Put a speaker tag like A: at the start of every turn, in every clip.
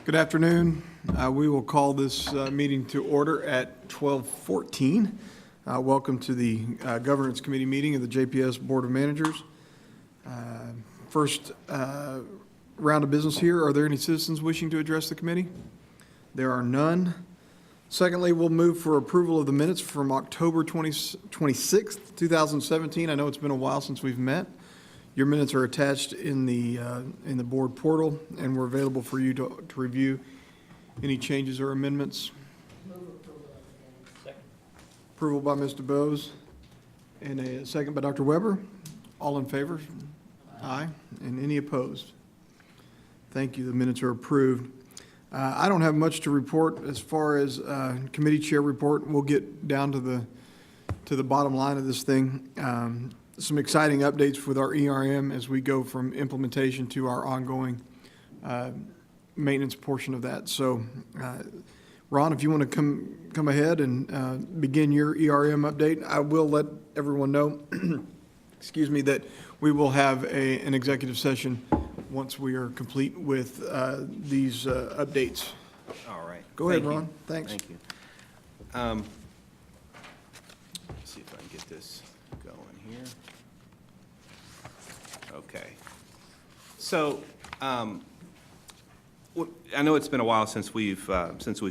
A: Good afternoon. We will call this meeting to order at 12:14. Welcome to the Governance Committee meeting of the JPS Board of Managers. First round of business here. Are there any citizens wishing to address the committee? There are none. Secondly, we'll move for approval of the minutes from October 26th, 2017. I know it's been a while since we've met. Your minutes are attached in the board portal, and we're available for you to review any changes or amendments.
B: Move approval of the minutes.
C: Second.
A: Approval by Mr. Bose and a second by Dr. Weber. All in favor? Aye. And any opposed? Thank you. The minutes are approved. I don't have much to report as far as committee chair report. We'll get down to the bottom line of this thing. Some exciting updates with our ERM as we go from implementation to our ongoing maintenance portion of that. So, Ron, if you want to come ahead and begin your ERM update, I will let everyone know, excuse me, that we will have an executive session once we are complete with these updates.
C: All right.
A: Go ahead, Ron. Thanks.
C: Thank you. Let's see if I can get this going here. Okay. So, I know it's been a while since we've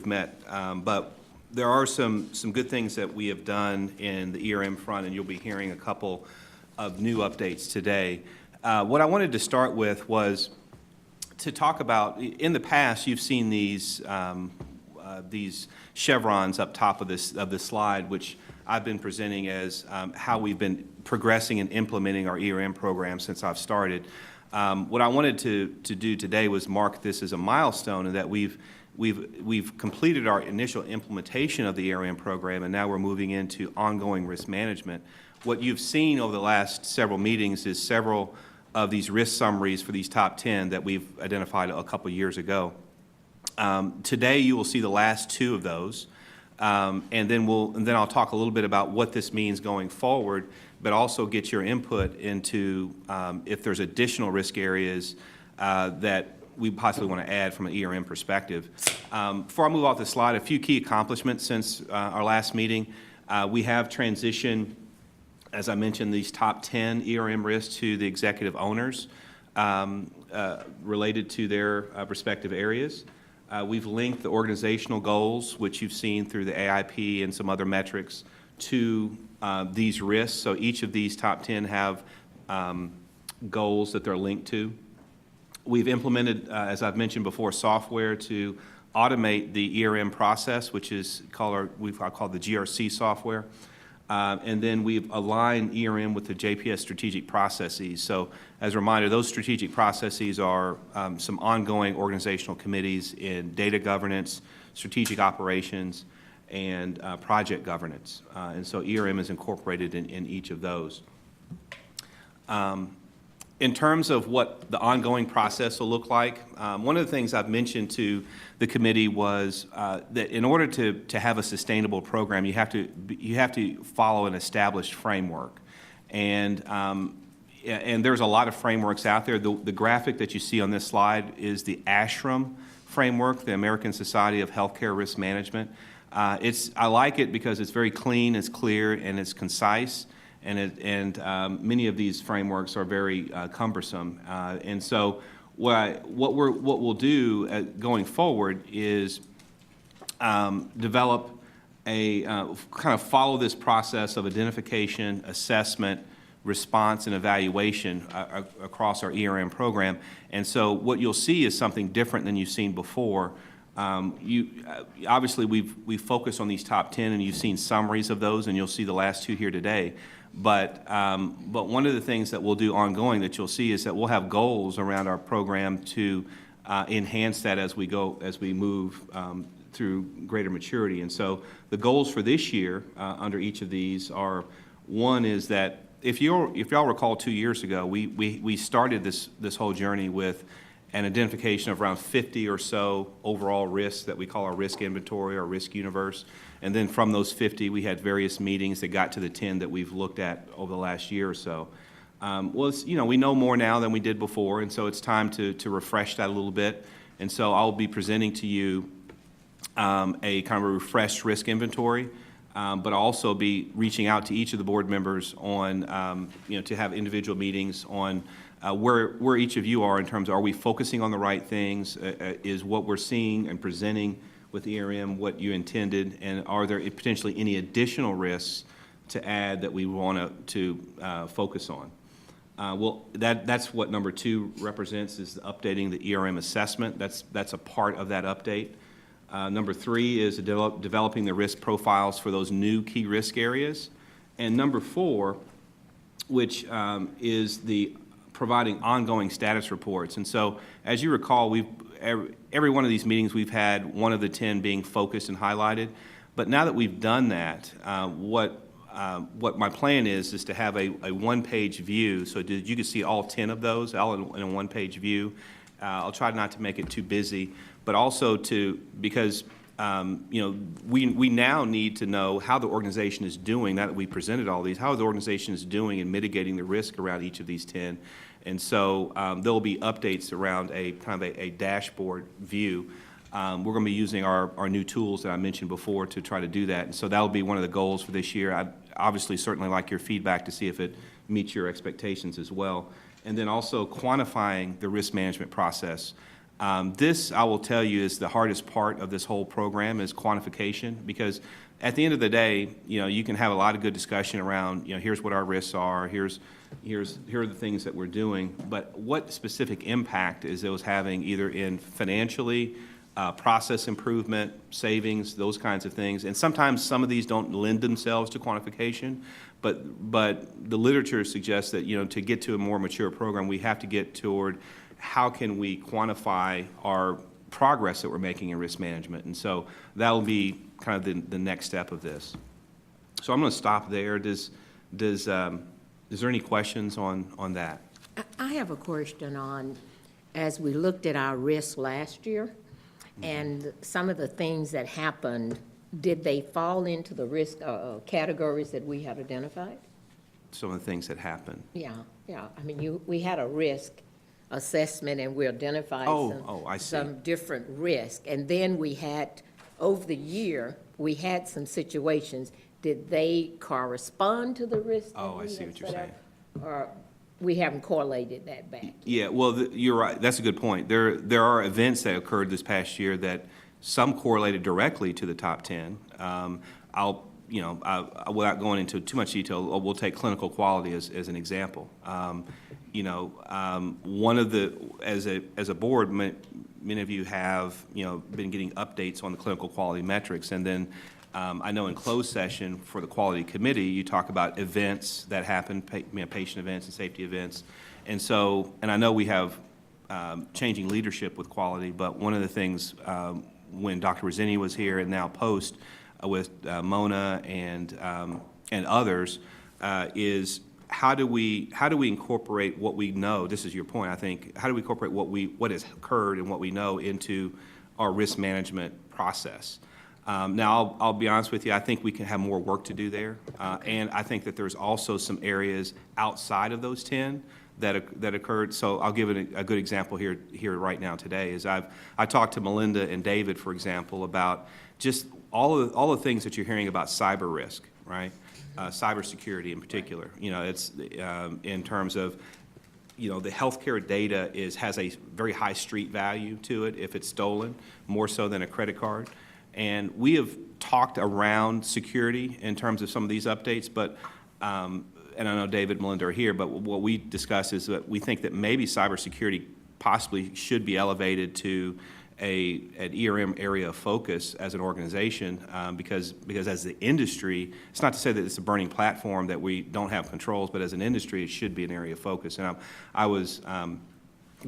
C: met, but there are some good things that we have done in the ERM front, and you'll be hearing a couple of new updates today. What I wanted to start with was to talk about, in the past, you've seen these chevrons up top of this slide, which I've been presenting as how we've been progressing and implementing our ERM program since I've started. What I wanted to do today was mark this as a milestone, and that we've completed our initial implementation of the ERM program, and now we're moving into ongoing risk management. What you've seen over the last several meetings is several of these risk summaries for these top 10 that we've identified a couple years ago. Today you will see the last two of those, and then I'll talk a little bit about what this means going forward, but also get your input into if there's additional risk areas that we possibly want to add from an ERM perspective. Before I move off the slide, a few key accomplishments since our last meeting. We have transitioned, as I mentioned, these top 10 ERM risks to the executive owners related to their respective areas. We've linked the organizational goals, which you've seen through the AIP and some other metrics, to these risks. So each of these top 10 have goals that they're linked to. We've implemented, as I've mentioned before, software to automate the ERM process, which is called the GRC software. And then we've aligned ERM with the JPS strategic processes. So as a reminder, those strategic processes are some ongoing organizational committees in data governance, strategic operations, and project governance. And so ERM is incorporated in each of those. In terms of what the ongoing process will look like, one of the things I've mentioned to the committee was that in order to have a sustainable program, you have to follow an established framework, and there's a lot of frameworks out there. The graphic that you see on this slide is the ASHRAM framework, the American Society of Healthcare Risk Management. I like it because it's very clean, it's clear, and it's concise. And many of these frameworks are very cumbersome. And so what we'll do going forward is develop a kind of follow this process of identification, assessment, response, and evaluation across our ERM program. And so what you'll see is something different than you've seen before. Obviously, we've focused on these top 10, and you've seen summaries of those, and you'll see the last two here today. But one of the things that we'll do ongoing that you'll see is that we'll have goals around our program to enhance that as we move through greater maturity. And so the goals for this year under each of these are, one is that if y'all recall 2 years ago, we started this whole journey with an identification of around 50 or so overall risks that we call our risk inventory or risk universe. And then from those 50, we had various meetings that got to the 10 that we've looked at over the last year or so. Well, we know more now than we did before, and so it's time to refresh that a little bit And so I'll be presenting to you a kind of a refreshed risk inventory, but I'll also be reaching out to each of the board members on, to have individual meetings on where each of you are in terms of, are we focusing on the right things? Is what we're seeing and presenting with ERM what you intended? And are there potentially any additional risks to add that we want to focus on? Well, that's what number 2 represents, is updating the ERM assessment. That's a part of that update. Number 3 is developing the risk profiles for those new key risk areas. And number 4, which is the providing ongoing status reports. And so, as you recall, every one of these meetings we've had one of the 10 being focused and highlighted. But now that we've done that, what my plan is to have a one-page view, so that you can see all 10 of those all in a one-page view. I'll try not to make it too busy, but also because we now need to know how the organization is doing. Now that we presented all these, how the organization is doing in mitigating the risk around each of these 10. And so there will be updates around a kind of a dashboard view. We're going to be using our new tools that I mentioned before to try to do that. And so that will be one of the goals for this year. I'd obviously certainly like your feedback to see if it meets your expectations as well. And then also quantifying the risk management process. This, I will tell you, is the hardest part of this whole program, is quantification, because at the end of the day, you can have a lot of good discussion around, here's what our risks are, here are the things that we're doing, but what specific impact is those having, either in financially, process improvement, savings, those kinds of things. And sometimes some of these don't lend themselves to quantification, but the literature suggests that, to get to a more mature program, we have to get toward how can we quantify our progress that we're making in risk management. And so that'll be kind of the next step of this. So I'm going to stop there. Is there any questions on that?
B: I have a question on, as we looked at our risks last year, and some of the things that happened, did they fall into the risk categories that we had identified?
C: Some of the things that happened.
B: Yeah. I mean, we had a risk assessment, and we identified some different risk. And then we had, over the year, we had some situations. Did they correspond to the risk?
C: I see what you're saying.
B: Or we haven't correlated that back?
C: Yeah, well, you're right. That's a good point. There are events that occurred this past year that some correlated directly to the top 10. Without going into too much detail, we'll take clinical quality as an example. One of the, as a board, many of you have, been getting updates on the clinical quality metrics. And then I know in closed session for the quality committee, you talk about events that happen, patient events and safety events. And so, and I know we have changing leadership with quality, but one of the things when Dr. Rosini was here, and now post with Mona and others, is how do we incorporate what we know? This is your point, I think. How do we incorporate what has occurred and what we know into our risk management process? Now, I'll be honest with you, I think we can have more work to do there. And I think that there's also some areas outside of those 10 that occurred. So I'll give it a good example here right now today. Is I talked to Melinda and David, for example, about just all the things that you're hearing about cyber risk, right? Cybersecurity in particular. It's in terms of, the healthcare data has a very high street value to it if it's stolen, more so than a credit card. And we have talked around security in terms of some of these updates, but and I know David and Melinda are here, but what we discussed is that we think that maybe cybersecurity possibly should be elevated to an ERM area of focus as an organization, because as the industry, it's not to say that it's a burning platform that we don't have controls, but as an industry, it should be an area of focus. And I was going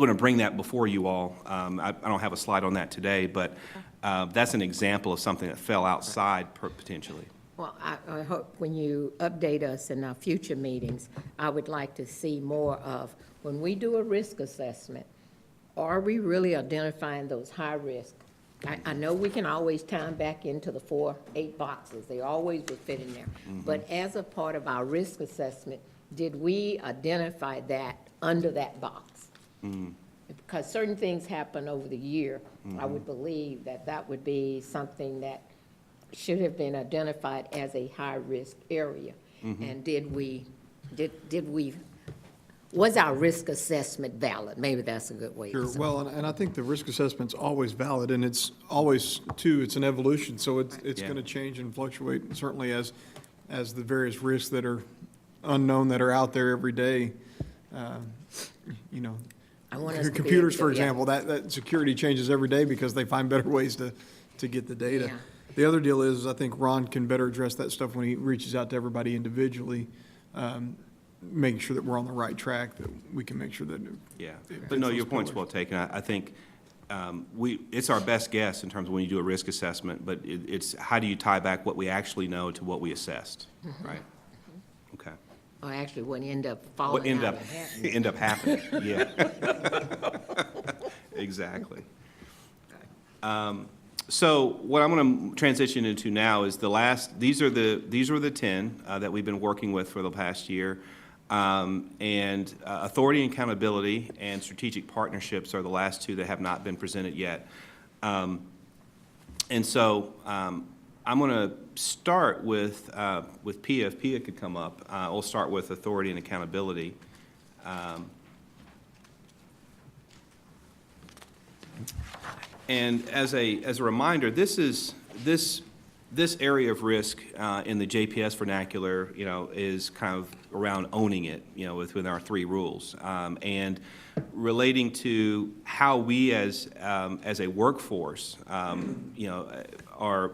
C: to bring that before you all. I don't have a slide on that today, but that's an example of something that fell outside potentially.
B: Well, I hope when you update us in our future meetings, I would like to see more of, when we do a risk assessment, are we really identifying those high risk? I know we can always time back into the 4-8 boxes. They always would fit in there. Mm-hmm. But as a part of our risk assessment, did we identify that under that box? Mm-hmm. because certain things happen over the year, I would believe that that would be something that should have been identified as a high-risk area. And was our risk assessment valid? Maybe that's a good way to
A: Sure,
B: say it.
A: well, and I think the risk assessment's always valid, and it's always, too, it's an evolution, so it's
C: Yeah.
A: going to change and fluctuate, certainly as the various risks that are unknown that are out there every day, you know.
B: I want us to be
A: Computers,
B: able
A: for
B: to- yeah.
A: example, that security changes every day because they find better ways to get the data.
B: Yeah.
A: The other deal is, I think Ron can better address that stuff when he reaches out to everybody individually, making sure that we're on the right track, that we can make sure that.
C: Yeah,
A: it
C: but no,
A: fits
C: your
A: those
C: point's
A: pillars.
C: well taken. I think it's our best guess in terms of when you do a risk assessment, but it's how do you tie back what we actually know to what we assessed, right? Okay.
B: Or actually what end up
C: What
B: falling
C: end
B: out
C: up,
B: and happening.
C: end up happening, yeah. Exactly. So what I'm going to transition into now is these are the 10 that we've been working with for the past year. And authority and accountability and strategic partnerships are the last two that have not been presented yet. And so I'm going to start with Pia. If Pia could come up, we'll start with authority and accountability. And as a reminder, this area of risk in the JPS vernacular, you know, is kind of around owning it, you know, within our 3 rules, and relating to how we as a workforce, you know, are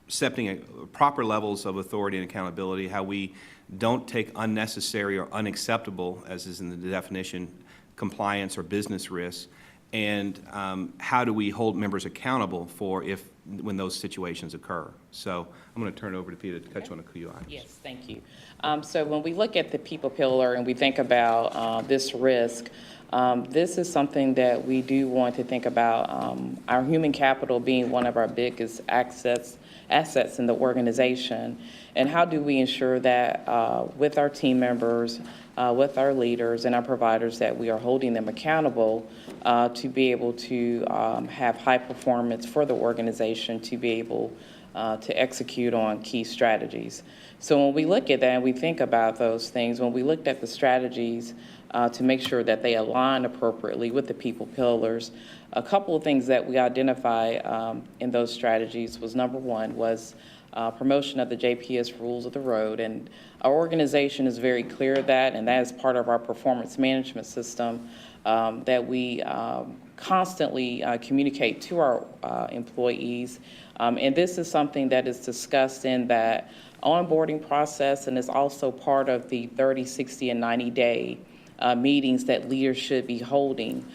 C: accepting proper levels of authority and accountability, how we don't take unnecessary or unacceptable, as is in the definition, compliance or business risks, and how do we hold members accountable for when those situations occur. So I'm going to turn it over to Peter to touch on a few items.
D: Yes, thank you. So when we look at the people pillar and we think about this risk, this is something that we do want to think about, our human capital being one of our biggest assets in the organization, and how do we ensure that with our team members, with our leaders and our providers, that we are holding them accountable to be able to have high performance for the organization, to be able to execute on key strategies. So when we look at that and we think about those things, when we looked at the strategies to make sure that they align appropriately with the people pillars, a couple of things that we identify in those strategies was, number one, was promotion of the JPS rules of the road. And our organization is very clear of that, and that is part of our performance management system that we constantly communicate to our employees. And this is something that is discussed in that onboarding process, and is also part of the 30, 60, and 90-day meetings that leaders should be holding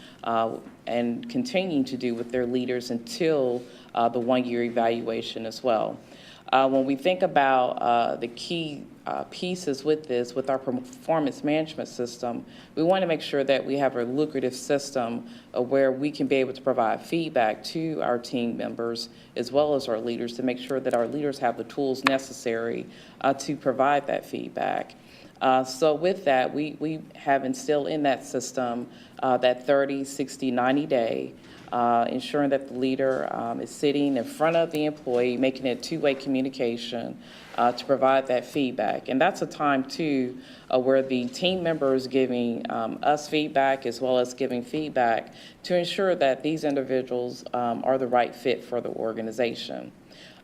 D: and continuing to do with their leaders until the one-year evaluation as well. When we think about the key pieces with this, with our performance management system, we want to make sure that we have a lucrative system where we can be able to provide feedback to our team members as well as our leaders, to make sure that our leaders have the tools necessary to provide that feedback. So with that, we have instilled in that system that 30, 60, 90-day, ensuring that the leader is sitting in front of the employee, making it two-way communication to provide that feedback. And that's a time, too, where the team member is giving us feedback as well as giving feedback to ensure that these individuals are the right fit for the organization.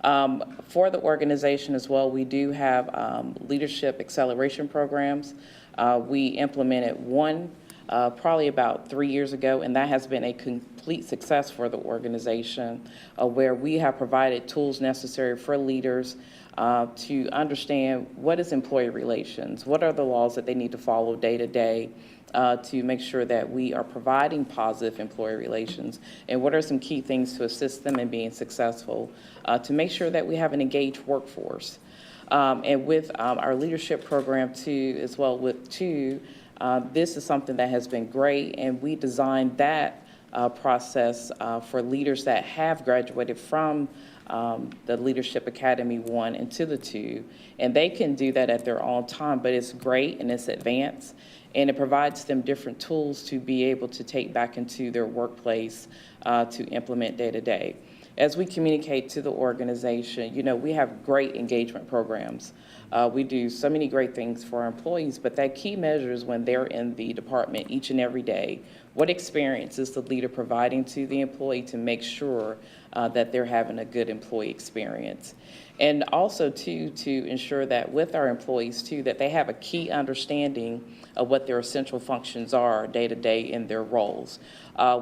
D: For the organization as well, we do have leadership acceleration programs. We implemented one probably about 3 years ago, and that has been a complete success for the organization, where we have provided tools necessary for leaders to understand what is employee relations, what are the laws that they need to follow day to day, to make sure that we are providing positive employee relations, and what are some key things to assist them in being successful, to make sure that we have an engaged workforce. And with our leadership program too, as well with this is something that has been great, and we designed that process for leaders that have graduated from the Leadership Academy 1 into the 2, and they can do that at their own time, but it's great and it's advanced, and it provides them different tools to be able to take back into their workplace to implement day to day. As we communicate to the organization, you know, we have great engagement programs. We do so many great things for our employees, but that key measure is when they're in the department each and every day. What experience is the leader providing to the employee to make sure that they're having a good employee experience? And also, too, to ensure that with our employees, too, that they have a key understanding of what their essential functions are day to day in their roles.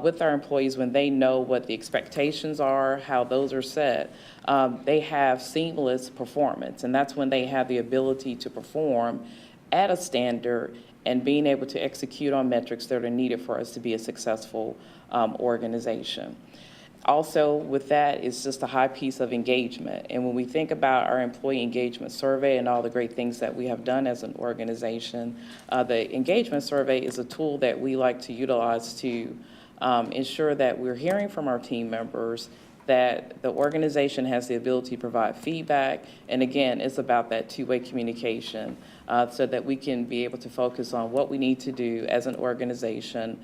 D: With our employees, when they know what the expectations are, how those are set, they have seamless performance, and that's when they have the ability to perform at a standard and being able to execute on metrics that are needed for us to be a successful organization. Also, with that is just a high piece of engagement. And when we think about our employee engagement survey and all the great things that we have done as an organization, the engagement survey is a tool that we like to utilize to ensure that we're hearing from our team members, that the organization has the ability to provide feedback. And again, it's about that two-way communication so that we can be able to focus on what we need to do as an organization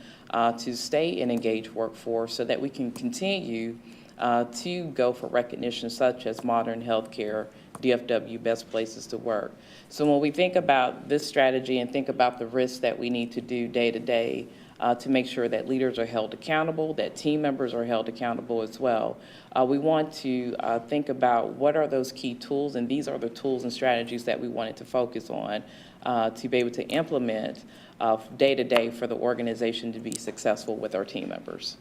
D: to stay an engaged workforce so that we can continue to go for recognition such as Modern Healthcare, DFW Best Places to Work. So when we think about this strategy and think about the risks that we need to do day to day, to make sure that leaders are held accountable, that team members are held accountable as well. We want to think about what are those key tools, and these are the tools and strategies that we wanted to focus on to be able to implement day to day for the organization to be successful with our team members.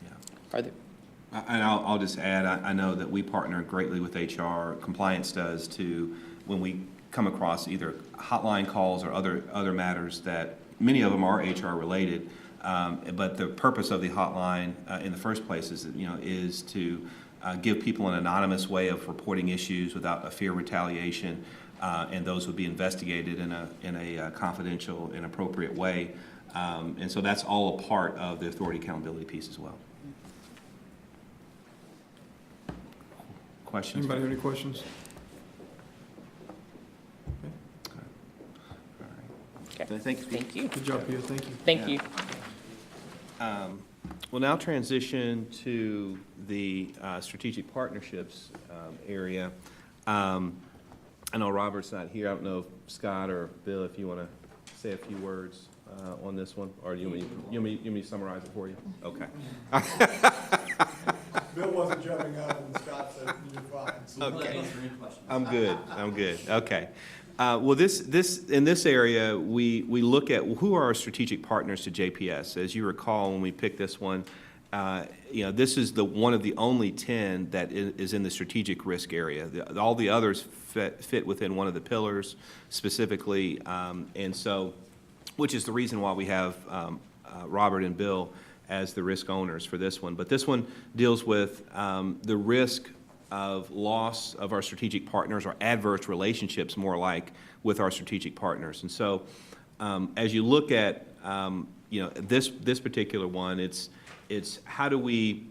C: Yeah.
D: Are there?
C: And I'll just add, I know that we partner greatly with HR, compliance does, to when we come across either hotline calls or other matters that many of them are HR related, but the purpose of the hotline in the first place is to give people an anonymous way of reporting issues without a fear of retaliation, and those would be investigated in a confidential and appropriate way. And so that's all a part of the authority accountability piece as well. Questions?
A: Anybody have any questions?
D: Okay.
C: Thank you.
D: Thank you.
A: Good job, Pia, thank you.
D: Thank you.
C: We'll now transition to the strategic partnerships area. I know Robert's not here. I don't know if Scott or Bill, if you want to say a few words on this one, or you want me to summarize it for you? Okay.
A: Bill wasn't jumping up and Scott said, you're fine.
C: Okay. I'm good. Okay. Well, in this area, we look at who are our strategic partners to JPS. As you recall, when we picked this one, this is one of the only 10 that is in the strategic risk area. All the others fit within one of the pillars specifically, and so, which is the reason why we have Robert and Bill as the risk owners for this one. But this one deals with the risk of loss of our strategic partners, or adverse relationships more like, with our strategic partners. And so as you look at this particular one, it's how do we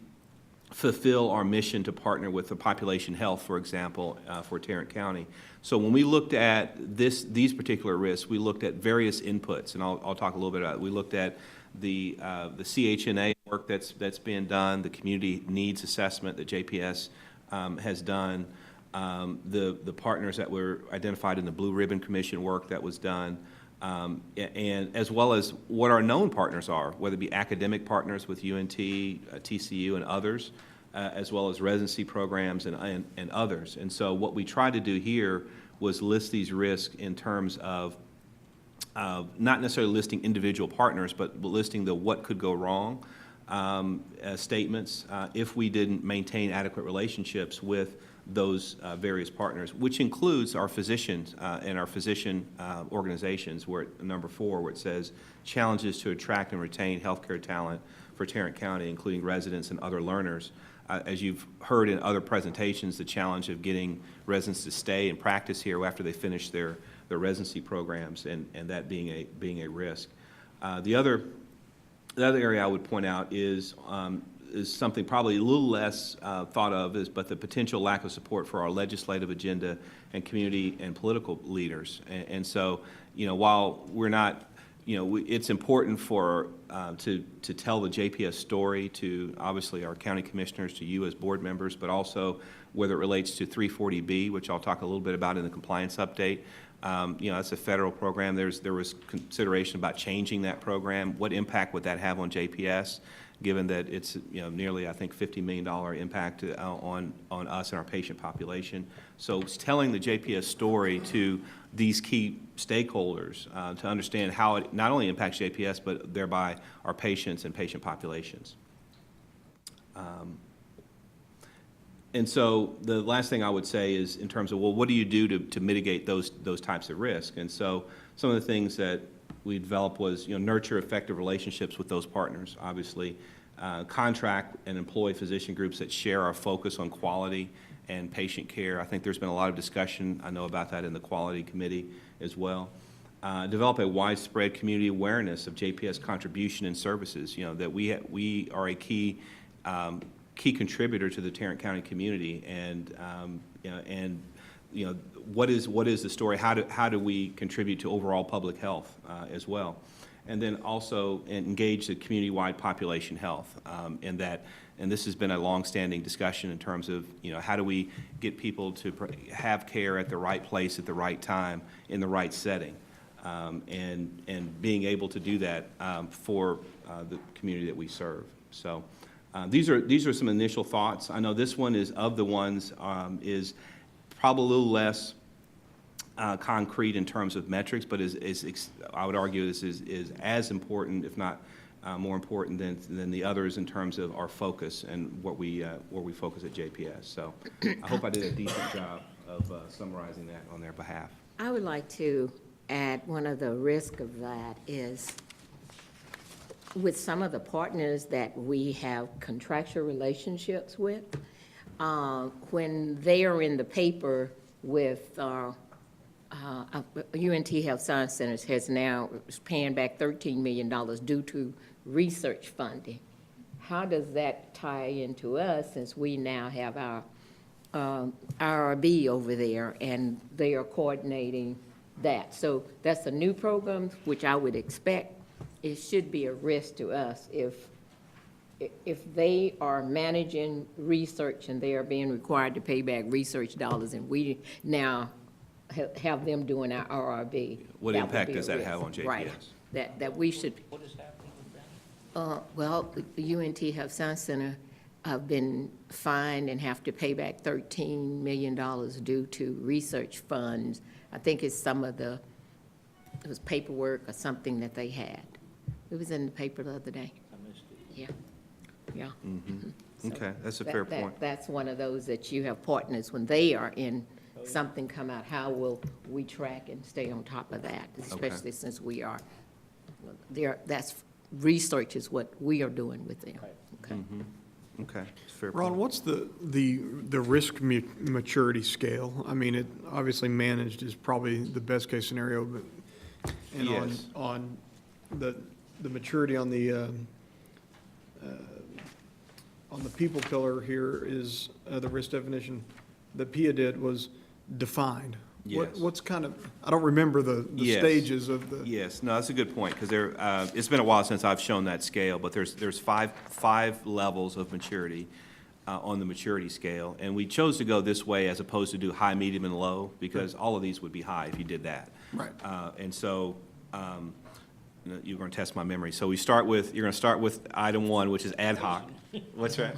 C: fulfill our mission to partner with the population health, for example, for Tarrant County. So when we looked at these particular risks, we looked at various inputs, and I'll talk a little bit about it. We looked at the CHNA work that's being done, the community needs assessment that JPS has done, the partners that were identified in the Blue Ribbon Commission work that was done, and as well as what our known partners are, whether it be academic partners with UNT, TCU, and others, as well as residency programs and others. And so what we tried to do here was list these risks in terms of not necessarily listing individual partners, but listing the what could go wrong statements if we didn't maintain adequate relationships with those various partners, which includes our physicians and our physician organizations, where number 4, where it says challenges to attract and retain healthcare talent for Tarrant County, including residents and other learners. As you've heard in other presentations, the challenge of getting residents to stay and practice here after they finish their residency programs, and that being a risk. The The other area I would point out is something probably a little less thought of, but the potential lack of support for our legislative agenda and community and political leaders. And so, while we're not, it's important for to tell the JPS story to obviously our county commissioners, to you as board members, but also whether it relates to 340B, which I'll talk a little bit about in the compliance update. That's a federal program. There was consideration about changing that program. What impact would that have on JPS, given that it's nearly, I think, $50 million impact on us and our patient population? So it's telling the JPS story to these key stakeholders to understand how it not only impacts JPS, but thereby our patients and patient populations. And so the last thing I would say is in terms of, well, what do you do to mitigate those types of risk? And so some of the things that we developed was, nurture effective relationships with those partners, obviously. Contract and employ physician groups that share our focus on quality and patient care. I think there's been a lot of discussion, I know about that in the quality committee as well. Develop a widespread community awareness of JPS contribution and services, that we are a key contributor to the Tarrant County community, and what is the story? How do we contribute to overall public health as well? And then also engage the community-wide population health, and this has been a long-standing discussion in terms of how do we get people to have care at the right place at the right time in the right setting, and being able to do that for the community that we serve. So. These are some initial thoughts. I know this one is of the ones is probably a little less concrete in terms of metrics, but I would argue is as important, if not more important than the others in terms of our focus and where we focus at JPS. So I hope I did a decent job of summarizing that on their behalf.
B: I would like to add one of the risks of that is with some of the partners that we have contractual relationships with, when they are in the paper with UNT Health Science Centers has now paying back $13 million due to research funding. How does that tie into us, since we now have our IRB over there and they are coordinating that? So that's a new program, which I would expect it should be a risk to us if they are managing research and they are being required to pay back research dollars, and we now have them doing our RRB.
C: What impact does that have on JPS?
B: Right, that we should.
E: What is happening with that?
B: Well, the UNT Health Science Center have been fined and have to pay back $13 million due to research funds. I think it's it was paperwork or something that they had. It was in the paper the other day.
E: I missed it.
B: Yeah.
C: Mm-hmm.
B: So
C: Okay, that's a fair point.
B: That's one of those that you have partners, when they are in something come out, how will we track and stay on top of that? Especially since we are, that's research is what we are doing with them. Okay.
C: Mm-hmm. Okay, it's a fair
A: Ron,
C: point.
A: what's the risk maturity scale? I mean, it obviously managed is probably the best case scenario, but and
C: Yes.
A: on the maturity on the people pillar here is the risk definition that PIA did was defined.
C: Yes.
A: What's kind of, I don't remember the
C: Yes.
A: stages of the.
C: Yes, no, that's a good point, because it's been a while since I've shown that scale, but there's five levels of maturity on the maturity scale, and we chose to go this way as opposed to do high, medium, and low, because all of these would be high if you did that.
A: Right.
C: And so, you're going to test my memory. So you're going to start with item 1, which is ad hoc. What's that?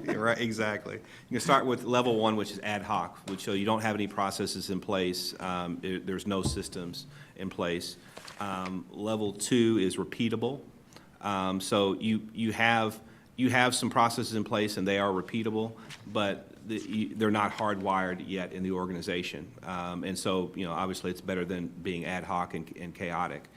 C: Yeah, right, exactly. You can start with level 1, which is ad hoc, which show you don't have any processes in place. There's no systems in place. Level 2 is repeatable. So you have some processes in place and they are repeatable, but they're not hardwired yet in the organization. And so, obviously it's better than being ad hoc and chaotic.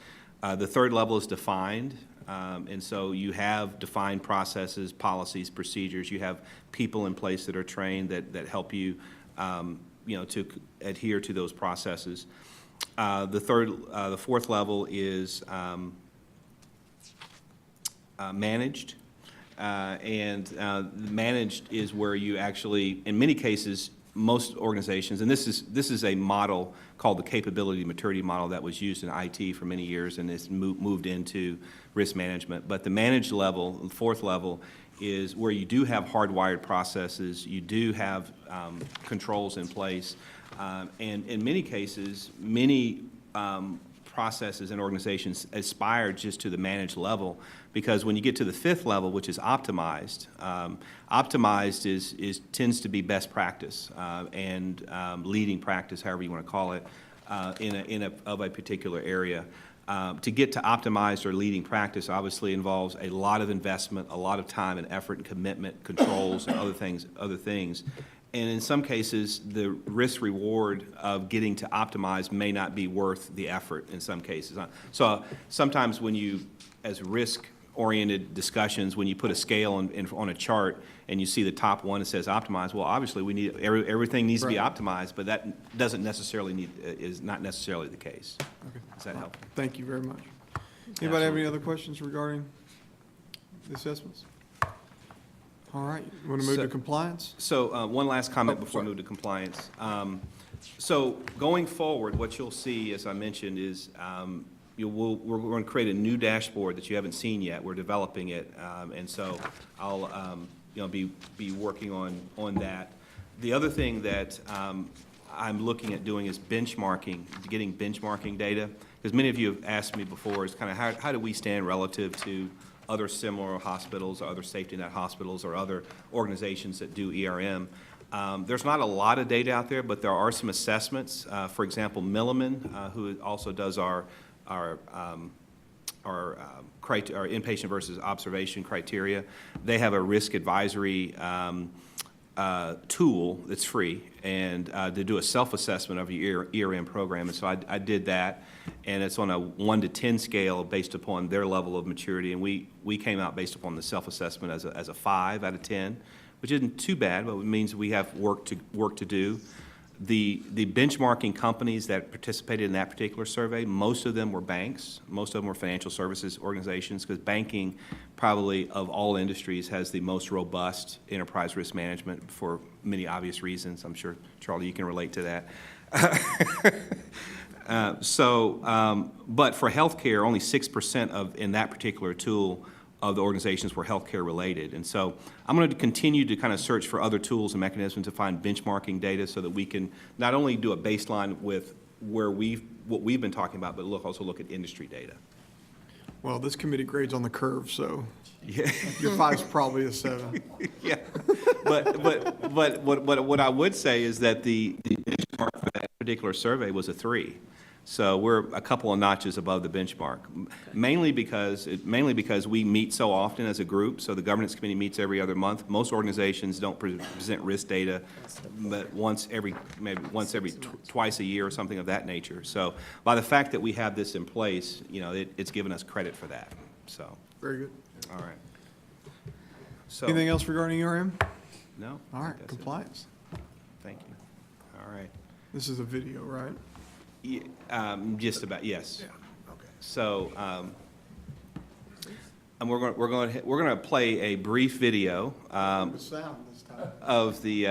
C: The third level is defined. And so you have defined processes, policies, procedures. You have people in place that are trained that help you, to adhere to those processes. The fourth level is managed. Managed is where you actually, in many cases, most organizations, and this is a model called the capability maturity model that was used in IT for many years, and it's moved into risk management. But the managed level, the fourth level, is where you do have hardwired processes, you do have controls in place, and in many cases, many processes and organizations aspire just to the managed level, because when you get to the fifth level, which is optimized, optimized tends to be best practice and leading practice, however you want to call it, of a particular area. To get to optimized or leading practice obviously involves a lot of investment, a lot of time and effort and commitment, controls and other things. And in some cases, the risk reward of getting to optimize may not be worth the effort in some cases. So sometimes when you, as risk-oriented discussions, when you put a scale on a chart and you see the top one that says optimize, well, obviously we need, everything needs to be optimized, but that doesn't necessarily is not necessarily the case.
A: Okay.
C: Does that help?
A: Thank you very much. Anybody have any other questions regarding the assessments? All right, you want to move to compliance?
C: So one last comment before we
A: sorry.
C: move to compliance. So going forward, what you'll see, as I mentioned, is we're going to create a new dashboard that you haven't seen yet. We're developing it, and so I'll be working on that. The other thing that I'm looking at doing is benchmarking, getting benchmarking data, because many of you have asked me before is kind of how do we stand relative to other similar hospitals or other safety net hospitals or other organizations that do ERM. There's not a lot of data out there, but there are some assessments. For example, Milliman, who also does our inpatient versus observation criteria, they have a risk advisory tool that's free, and they do a self-assessment of your ERM program. And so I did that, and it's on a 1 to 10 scale based upon their level of maturity. And we came out based upon the self-assessment as a 5 out of 10, which isn't too bad, but it means we have work to do. The benchmarking companies that participated in that particular survey, most of them were banks, most of them were financial services organizations, because banking probably of all industries has the most robust enterprise risk management for many obvious reasons. I'm sure, Charlie, you can relate to that. But for healthcare, only 6% in that particular tool of the organizations were healthcare related. And so I'm going to continue to kind of search for other tools and mechanisms to find benchmarking data so that we can not only do a baseline with what we've been talking about, but also look at industry data.
A: Well, this committee grades on the curve, so
C: Yeah.
A: your 5's probably a 7.
C: Yeah, but what I would say is that the benchmark for that particular survey was a 3. So we're a couple of notches above the benchmark, mainly because we meet so often as a group. So the governance committee meets every other month. Most organizations don't present risk data, but twice a year or something of that nature. So by the fact that we have this in place, it's given us credit for that. So
A: Very good.
C: all right. So
A: Anything else regarding ERM?
C: no.
A: All right,
C: that's it.
A: compliance.
C: Thank you. All right.
A: This is a video, right?
C: Just about, yes.
A: Okay.
C: So, and we're going to play a brief video
A: The sound this time.
C: of the.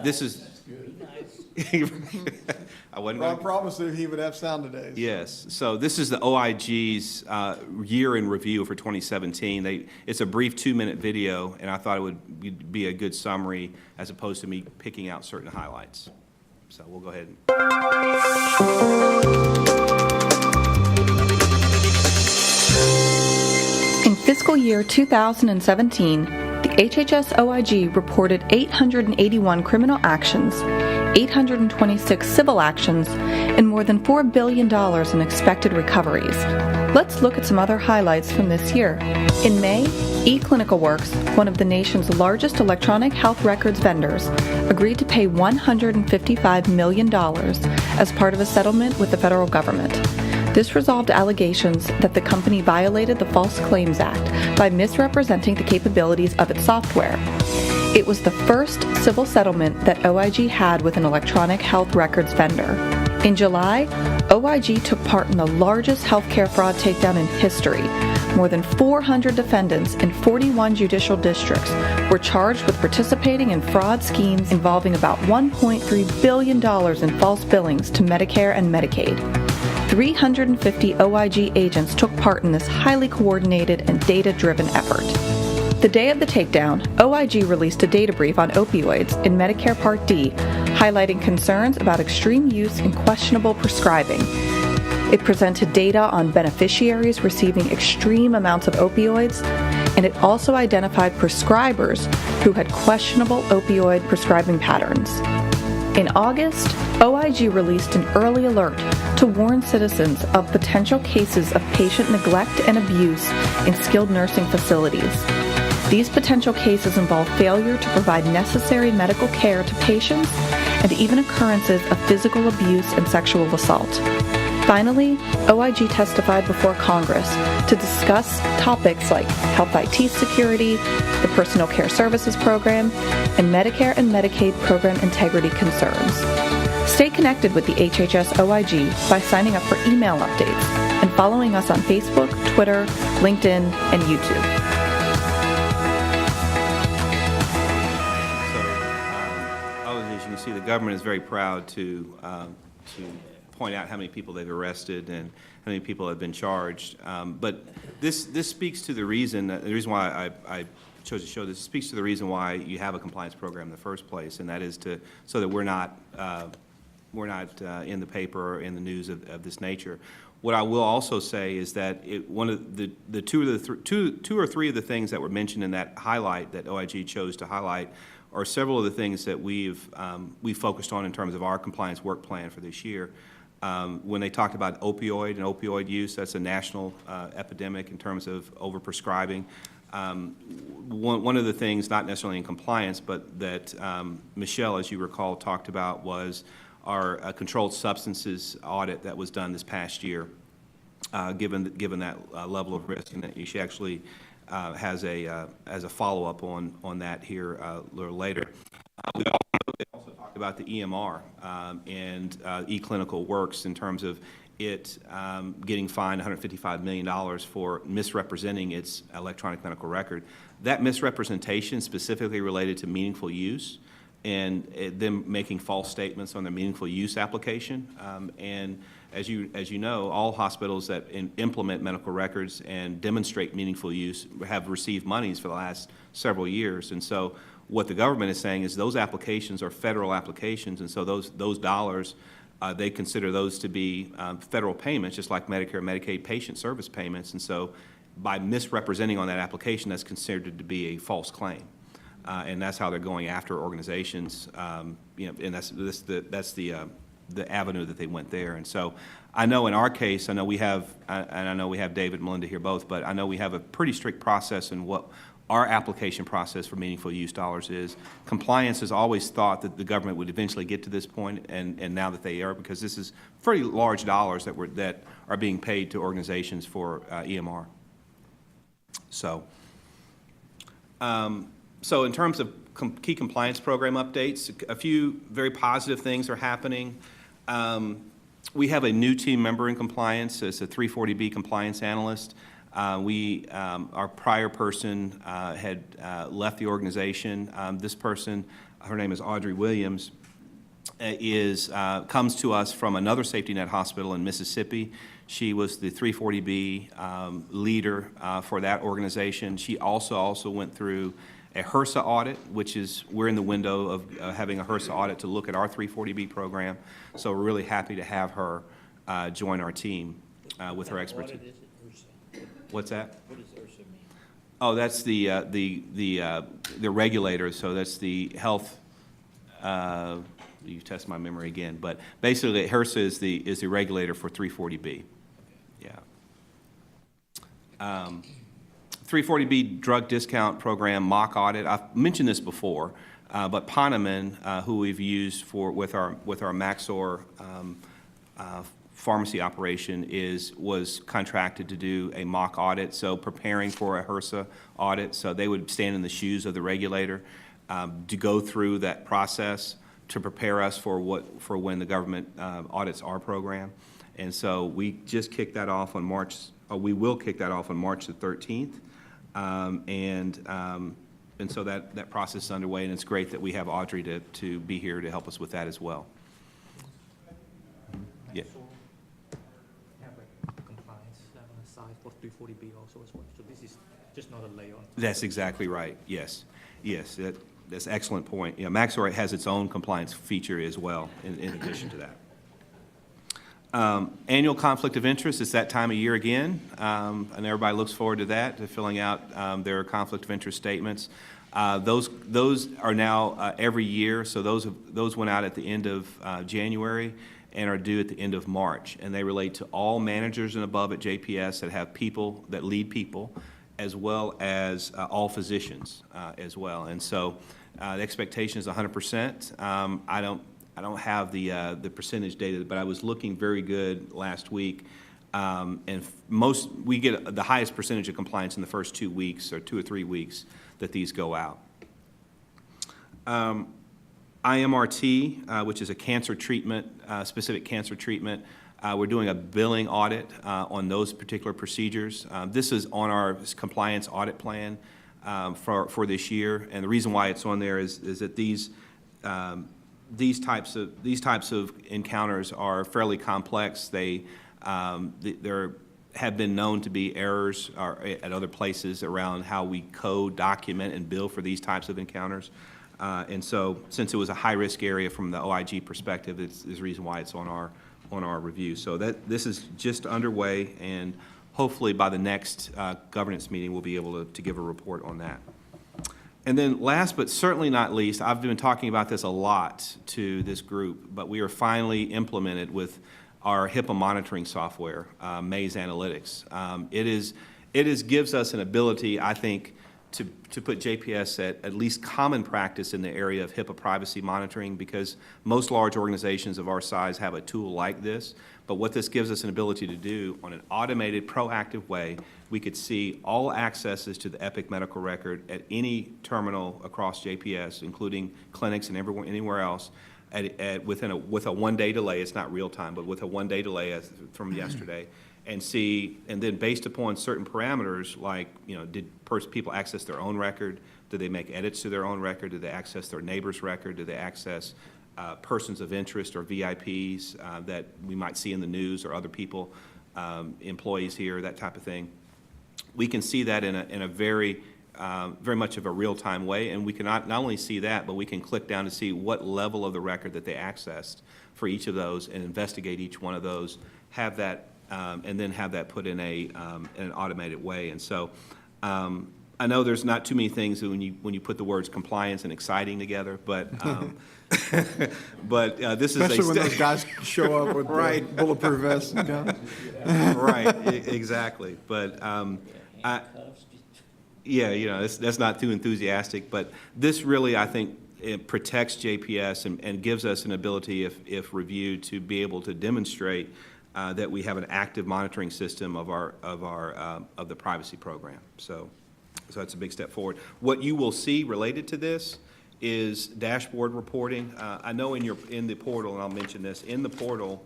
C: This is. I wasn't
A: Ron
C: going.
A: promised that he would have sound today.
C: Yes. So this is the OIG's year in review for 2017. It's a brief 2-minute video, and I thought it would be a good summary as opposed to me picking out certain highlights. So we'll go ahead and.
F: In fiscal year 2017, the HHS OIG reported 881 criminal actions, 826 civil actions, and more than $4 billion in expected recoveries. Let's look at some other highlights from this year. In May, eClinicalWorks, one of the nation's largest electronic health records vendors, agreed to pay $155 million as part of a settlement with the federal government. This resolved allegations that the company violated the False Claims Act by misrepresenting the capabilities of its software. It was the first civil settlement that OIG had with an electronic health records vendor. In July, OIG took part in the largest healthcare fraud takedown in history more than 400 defendants in 41 judicial districts were charged with participating in fraud schemes involving about $1.3 billion in false billings to Medicare and Medicaid. 350 OIG agents took part in this highly coordinated and data-driven effort. The day of the takedown, OIG released a data brief on opioids in Medicare Part D, highlighting concerns about extreme use and questionable prescribing. It presented data on beneficiaries receiving extreme amounts of opioids, and it also identified prescribers who had questionable opioid prescribing patterns. In August, OIG released an early alert to warn citizens of potential cases of patient neglect and abuse in skilled nursing facilities. These potential cases involve failure to provide necessary medical care to patients and even occurrences of physical abuse and sexual assault. Finally, OIG testified before Congress to discuss topics like health IT security, the Personal Care Services Program, and Medicare and Medicaid program integrity concerns. Stay connected with the HHS OIG by signing up for email updates and following us on Facebook, Twitter, LinkedIn, and YouTube.
C: As you can see, the government is very proud to point out how many people they've arrested and how many people have been charged. But this speaks to the reason why I chose to show this, speaks to the reason why you have a compliance program in the first place, and that is so that we're not in the paper or in the news of this nature. What I will also say is that one of the two or three of the things that were mentioned in that highlight that OIG chose to highlight are several of the things that we've focused on in terms of our compliance work plan for this year. When they talked about opioid use, that's a national epidemic in terms of overprescribing. One of the things, not necessarily in compliance, but that Michelle, as you recall, talked about was our controlled substances audit that was done this past year, given that level of risk, and that she actually has a follow-up on that here a little later. We also talked about the EMR and eClinical Works in terms of it getting fined $155 million for misrepresenting its electronic medical record. That misrepresentation specifically related to meaningful use and them making false statements on their meaningful use application. And as you know, all hospitals that implement medical records and demonstrate meaningful use have received monies for the last several years. And so what the government is saying is those applications are federal applications, and so those dollars, they consider those to be federal payments, just like Medicare and Medicaid patient service payments. And so by misrepresenting on that application, that's considered to be a false claim. And that's how they're going after organizations, and that's the avenue that they went there. And so I know in our case, I know we have David and Melinda here both, but I know we have a pretty strict process in what our application process for meaningful use dollars is. Compliance has always thought that the government would eventually get to this point, and now that they are, because this is pretty large dollars that are being paid to organizations for EMR. So in terms of key compliance program updates, a few very positive things are happening. We have a new team member in compliance. It's a 340B compliance analyst. Our prior person had left the organization. This person, her name is Audrey Williams, comes to us from another safety net hospital in Mississippi. She was the 340B leader for that organization. She also went through a HRSA audit, which is, we're in the window of having a HRSA audit to look at our 340B program. So we're really happy to have her join our team with her expertise.
E: What is it, HRSA?
C: What's that?
E: What does HRSA mean?
C: Oh, that's the regulator. So that's the health. You test my memory again, but basically HRSA is the regulator for 340B. Yeah. 340B drug discount program mock audit. I've mentioned this before, but Poneman, who we've used with our Maxor pharmacy operation, was contracted to do a mock audit, so preparing for a HRSA audit. So they would stand in the shoes of the regulator to go through that process to prepare us for when the government audits our program. And so we just kicked that off on March we will kick that off on March the 13th. And so that process is underway, and it's great that we have Audrey to be here to help us with that as well. Yeah.
E: Also have like compliance on the side for 340B also as well. So this is just not a layout.
C: That's exactly right, yes. Yes, that's an excellent point. Yeah, Maxor has its own compliance feature as well, in addition to that. Annual conflict of interest, it's that time of year again, and everybody looks forward to that, to filling out their conflict of interest statements. Those are now every year, so those went out at the end of January and are due at the end of March, and they relate to all managers and above at JPS that have people, that lead people, as well as all physicians as well. And so the expectation is 100%. I don't have the percentage data, but I was looking very good last week. And we get the highest percentage of compliance in the first 2 weeks or 2 or 3 weeks that these go out. IMRT, which is a cancer treatment, specific cancer treatment. We're doing a billing audit on those particular procedures. This is on our compliance audit plan for this year, and the reason why it's on there is that these types of encounters are fairly complex. There have been known to be errors at other places around how we code, document, and bill for these types of encounters. And so, since it was a high-risk area from the OIG perspective, it's the reason why it's on our review. So this is just underway, and hopefully by the next governance meeting, we'll be able to give a report on that. And then last but certainly not least, I've been talking about this a lot to this group, but we are finally implemented with our HIPAA monitoring software, Maze Analytics. It gives us an ability, I think, to put JPS at least common practice in the area of HIPAA privacy monitoring, because most large organizations of our size have a tool like this. But what this gives us an ability to do on an automated, proactive way, we could see all accesses to the Epic medical record at any terminal across JPS, including clinics and anywhere else, with a one-day delay. It's not real time, but with a one-day delay from yesterday. And then based upon certain parameters, like, did people access their own record? Did they make edits to their own record? Did they access their neighbor's record? Did they access persons of interest or VIPs that we might see in the news, or other people, employees here, that type of thing? We can see that in a very much of a real-time way, and we can not only see that, but we can click down to see what level of the record that they accessed for each of those, and investigate each one of those, have that, and then have that put in an automated way. And so I know there's not too many things when you put the words compliance and exciting together, but this is
A: especially when those guys show up with
C: right.
A: Bulletproof vests and guns.
C: Right, exactly. But that's not too enthusiastic. But this really, I think, it protects JPS and gives us an ability, if reviewed, to be able to demonstrate that we have an active monitoring system of the privacy program. So that's a big step forward. What you will see related to this is dashboard reporting. I know in the portal, and I'll mention this, in the portal,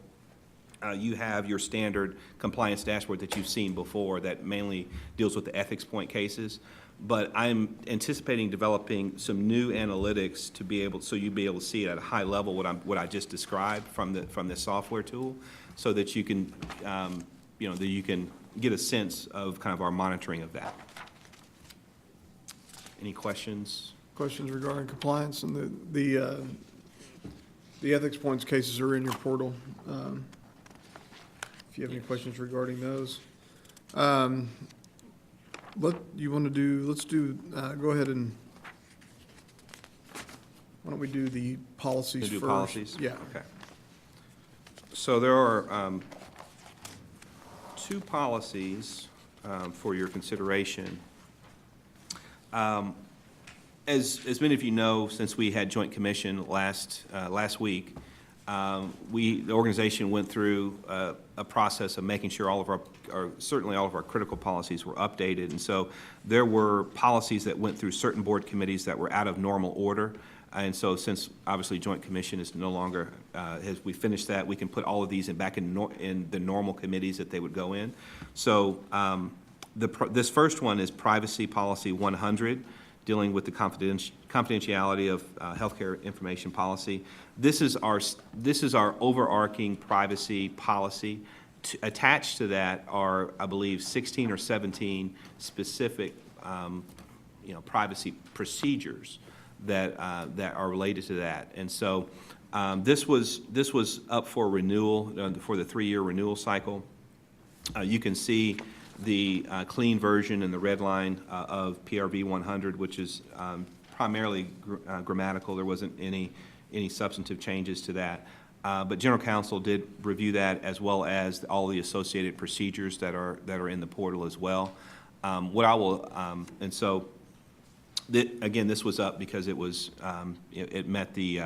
C: you have your standard compliance dashboard that you've seen before that mainly deals with the ethics point cases. But I'm anticipating developing some new analytics to be able, so you'll be able to see at a high level what I just described from this software tool, so that you can, that you can get a sense of kind of our monitoring of that. Any questions?
A: Questions regarding compliance, and the ethics points cases are in your portal. If you have any questions regarding those. Let's go ahead and, why don't we do the policies first?
C: Policies?
A: Yeah.
C: Okay. So there are 2 policies for your consideration. As many of you know, since we had joint commission last week, the organization went through a process of making sure all of our, or certainly all of our critical policies were updated. And so there were policies that went through certain board committees that were out of normal order. And so since obviously Joint Commission is no longer, as we finished that, we can put all of these back in the normal committees that they would go in. So this first one is Privacy Policy 100, dealing with the confidentiality of healthcare information policy. This is our overarching privacy policy. Attached to that are, I believe, 16 or 17 specific, privacy procedures that are related to that. And so this was up for renewal for the 3-year renewal cycle. You can see the clean version in the red line of PRV 100, which is primarily grammatical. There wasn't any substantive changes to that. But General Counsel did review that, as well as all the associated procedures that are in the portal as well. And so, again, this was up because it was it met the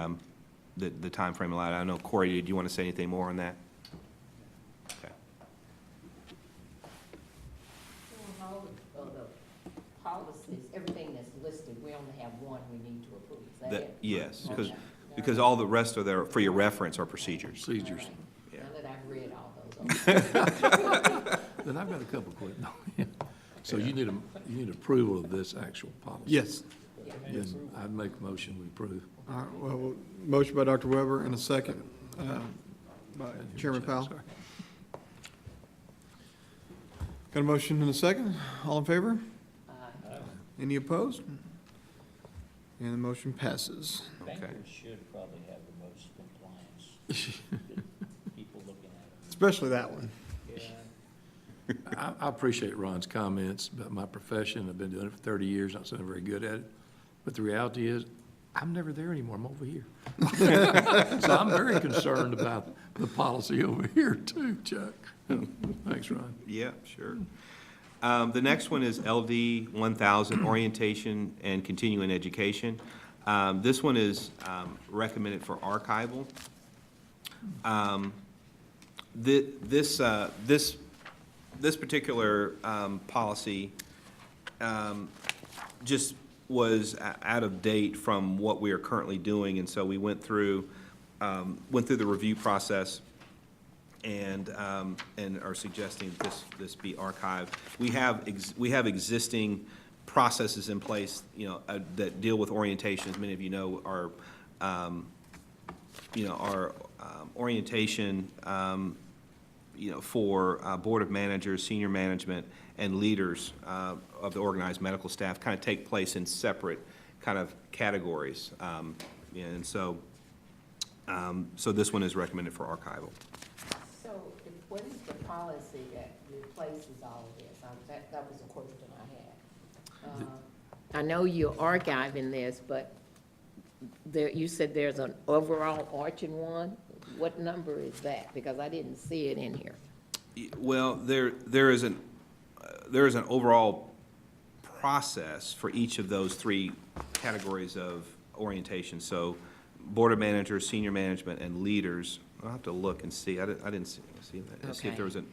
C: time frame allowed. I don't know, Corey, did you want to say anything more on that? Okay.
B: All of the policies, everything that's listed, we only have one we need to approve. Is that it?
C: Yes,
B: Okay.
C: because all the rest are there for your reference are procedures.
B: Procedures. Now that I've read all those.
G: Then I've got a couple quick. So you need approval of this actual policy?
A: Yes.
G: Then I'd make a motion we approve.
A: All right, well, motion by Dr. Weber and a second by Chairman Powell.
G: Sorry.
A: Got a motion and a second? All in favor? Any opposed? And the motion passes.
C: Okay.
H: Bankers should probably have the most compliance. People looking at them.
A: Especially that one.
H: Yeah.
G: I appreciate Ron's comments about my profession. I've been doing it for 30 years, not saying I'm very good at it. But the reality is, I'm never there anymore. I'm over here. So I'm very concerned about the policy over here too, Chuck. Thanks, Ron.
C: Yeah, sure. The next one is LD 1000, Orientation and Continuing Education. This one is recommended for archival. This particular policy just was out of date from what we are currently doing, and so we went through the review process and are suggesting this be archived. We have existing processes in place, that deal with orientation. As many of you know, our orientation, for Board of Managers, senior management, and leaders of the organized medical staff kind of take place in separate kind of categories. And so this one is recommended for archival.
B: So what is the policy that replaces all of this? That was a question I had. I know you're archiving this, but you said there's an overall arching one. What number is that? Because I didn't see it in here.
C: Well, there is an overall process for each of those 3 categories of orientation. So Board of Managers, senior management, and leaders. I'll have to look and see. I didn't see that.
B: Okay.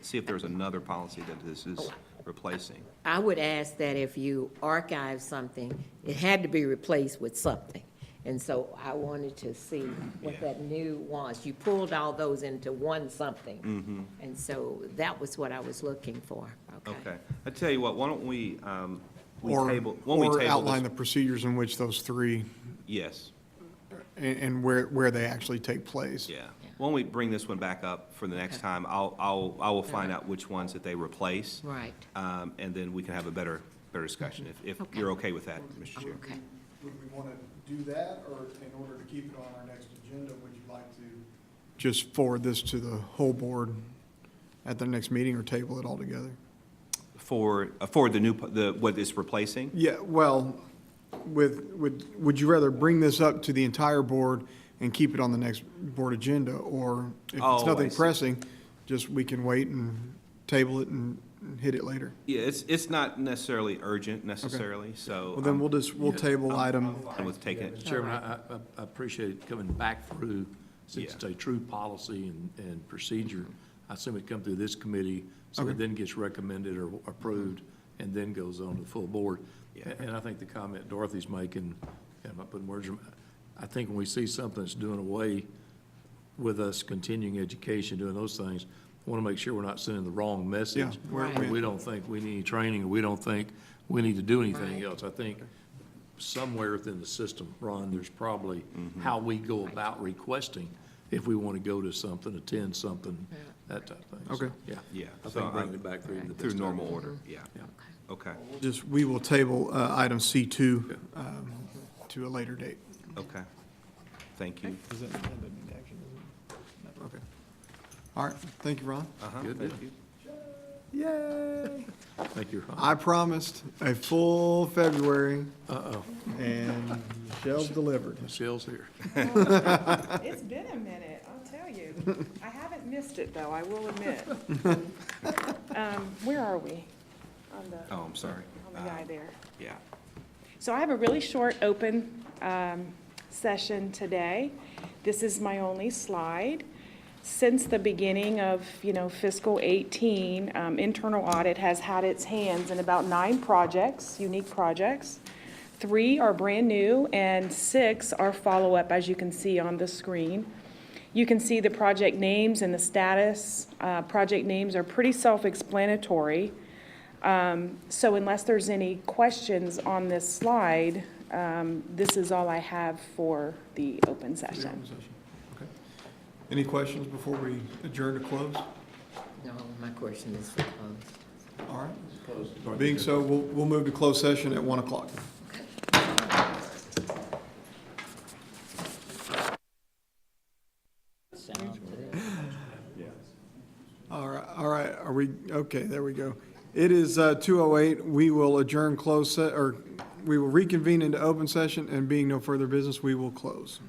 C: See if there was another policy that this is replacing.
B: I would ask that if you archive something, it had to be replaced with something. And so I wanted to see what that new was. You pulled all those into one something.
C: Mm-hmm.
B: And so that was what I was looking for.
C: Okay. I tell you what, why don't we
A: Or
C: table
A: outline the
C: this?
A: procedures in which those 3,
C: Yes,
A: and where they actually take place.
C: yeah. Why don't we bring this one back up for the next time? I will find out which ones that they replace.
B: Right.
C: And then we can have a better discussion, if
B: Okay.
C: you're okay with that, Mr. Chair.
B: Okay.
A: Would we want to do that, or in order to keep it on our next agenda, would you like to just forward this to the whole board at the next meeting, or table it all together?
C: For what is replacing?
A: Yeah, well, would you rather bring this up to the entire board and keep it on the next board agenda? Or if
C: Oh,
A: it's
C: I
A: nothing
C: see.
A: pressing, just we can wait and table it and hit it later?
C: Yeah, it's not necessarily urgent necessarily, so.
A: Well, then we'll table item,
C: I was taking,
G: Chairman, I appreciate it coming back through since it's
C: Yeah.
G: a true policy and procedure, I assume it come through this committee, so it then gets recommended or approved, and then goes on to the full board.
C: Yeah.
G: And I think the comment Dorothy's making, and I'm not putting words in, I think when we see something that's doing away with us continuing education, doing those things, I want to make sure we're not sending the wrong message.
A: Yeah,
B: Right.
G: We don't think we need training, or we don't think we need to do anything
B: Right.
G: else. I think somewhere within the system, Ron, there's probably how we go about requesting if we want to go to something, attend something, that type of thing. So,
A: Okay.
G: Yeah.
C: Yeah.
G: I
C: So
G: think bringing it back through the.
C: Through normal order, yeah.
G: Yeah.
C: Okay,
A: We will table item C2 to a later date.
C: okay. Thank you.
A: Does that need action, does it? No, okay. All right, thank you, Ron.
C: Uh-huh,
G: Good
C: thank
G: deal.
C: you.
A: Yay!
G: Thank you, Ron.
A: I promised a full February,
G: Uh-oh,
A: and Michelle's delivered.
G: Michelle's here.
I: It's been a minute, I'll tell you. I haven't missed it, though, I will admit. Where are we?
C: Oh, I'm sorry.
I: On the guy there.
C: Yeah.
I: So I have a really short open session today. This is my only slide. Since the beginning of, fiscal 18, internal audit has had its hands in about 9 projects, unique projects. 3 are brand new and 6 are follow-up, as you can see on the screen. You can see the project names and the status. Project names are pretty self-explanatory. So unless there's any questions on this slide, this is all I have for the open session.
A: Okay. Any questions before we adjourn to close?
B: No, my question is for closed.
A: All right. Being so, we'll move to closed session at 1 o'clock.
H: Sounds good.
A: All right, are we, okay, there we go. It is 2:08. We will adjourn we will reconvene into open session, and being no further business, we will close.